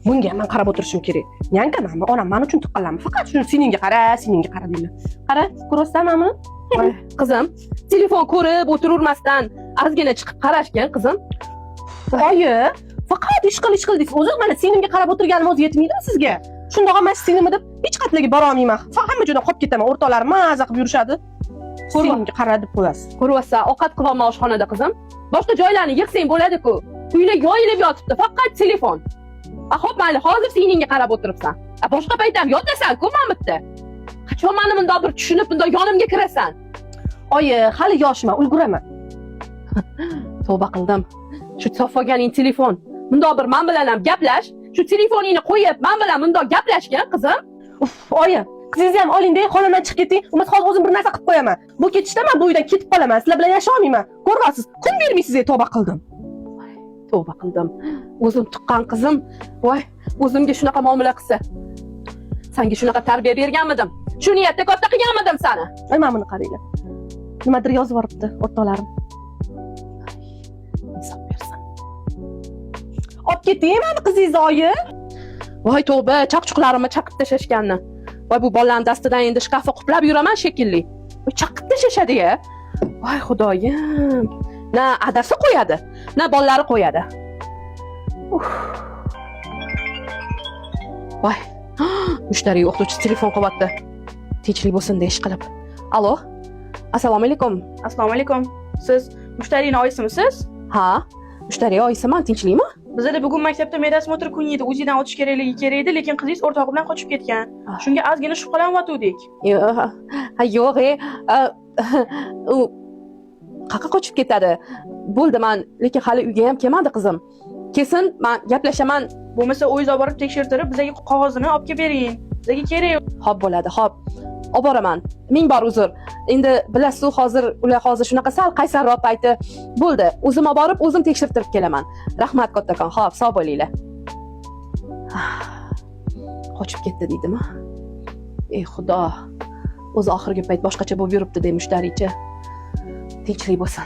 Bunga men qarab o'tirishim kerak. Yankamanmi, onam men uchun tuqqanlarmi? Faqat shuni seningga qara deylar. Qara, ko'rasizmi? Voy, qizim, telefon ko'rib o'tirurmasdan ozgina chiqib qarashgan, qizim. Oyi, faqat ish qil deysiz. O'zi mana senimga qarab o'tirganim o'zi yetmaydimi sizga? Shundoq ham sinimni deb hech qatlarga bora olmayman. Hamma joydan qolib ketaman. O'rtoqlarim maza qilib yurishadi. Senimga qara deb qo'yasiz. Ko'ryapsan, ovqat qilolma oshxonada qizim. Boshqa joylarni yig'sang bo'ladi-ku. Uylar yoyilib yotibdi, faqat telefon. Xo'p, mayli, hozir seningga qarab o'tiribsan. Boshqa payt ham yotasan-ku mamutda. Qachon meni bundoq bir tushunib, bundoq yonimga kirasan? Oyi, hali yoshman, ulguraman. Tavba qildim. Shu sotganing telefon. Bundoq bir men bilan ham gaplash. Shu telefoningni qo'yib, men bilan bundoq gaplashgan, qizim. Uf, oyi, qizingizni ham oling-da, xonamdan chiqib keting. Bo'lmasa hozir o'zim bir narsa qilib qo'yaman. Bu ketishda men bu uydan ketib qolaman. Sizlar bilan yasha olmayman. Ko'ryapsiz, kun bermaysiz, tavba qildim. Tavba qildim. O'zim tuqqan qizim. Voy, o'zimga shunaqa muomala qilsa. Senga shunaqa tarbiya berganmidim? Shu niyatda katta qilganmidim seni? Ay, mana buni qaranglar. Nimadir yozib yuboribdi o'rtoqlarim. Hisob bersin. Olib keting meni qizingizni oyi. Voy tavba, chaqchuqlarimni chaqib tashlashganni. Voy, bu bolalarning dastidan endi shkafni quplab yuraman shekilli. Voy, chaqib tashlashadi-ya. Voy xudoyim. Na adasi qo'yadi, na bolalari qo'yadi. Voy, mushtariy o'qituvchi telefon qilyapti. Tinchlik bo'lsin deyish qilib. Alo. Assalomu alaykum. Assalomu alaykum. Siz mushtariyning oyisimisiz? Ha, mushtariy oyisiman, tinchlikmi? Bizda bugun maktabda merosma o'tirib kun yedi, o'zidan o'tish kerakligi kerak edi, lekin qizingiz o'rtog'i bilan qochib ketgan. Shunga ozgina shubhalanayotgandik. Yo'q, u qayerga qochib ketadi? Bo'ldi, men lekin hali uyga ham kelmadi qizim. Kesin men gaplashaman. Bo'lmasa o'zingiz olib borib tekshirtirib, bizga qog'ozini olib kelib bering. Bizga kerak. Xo'p bo'ladi, xo'p. Olib boraman. Ming bor uzr. Endi bilasiz, ular hozir shunaqa sal qaysarroq payti bo'ldi. O'zim olib borib, o'zim tekshirtirib kelaman. Rahmat kattakon. Xo'p, sog' bo'linglar. Qochib ketdi deydimi? Ey xudo. O'zi oxirgi payt boshqacha bo'lib yuribdi, dey mushtariychi. Tinchlik bo'lsin.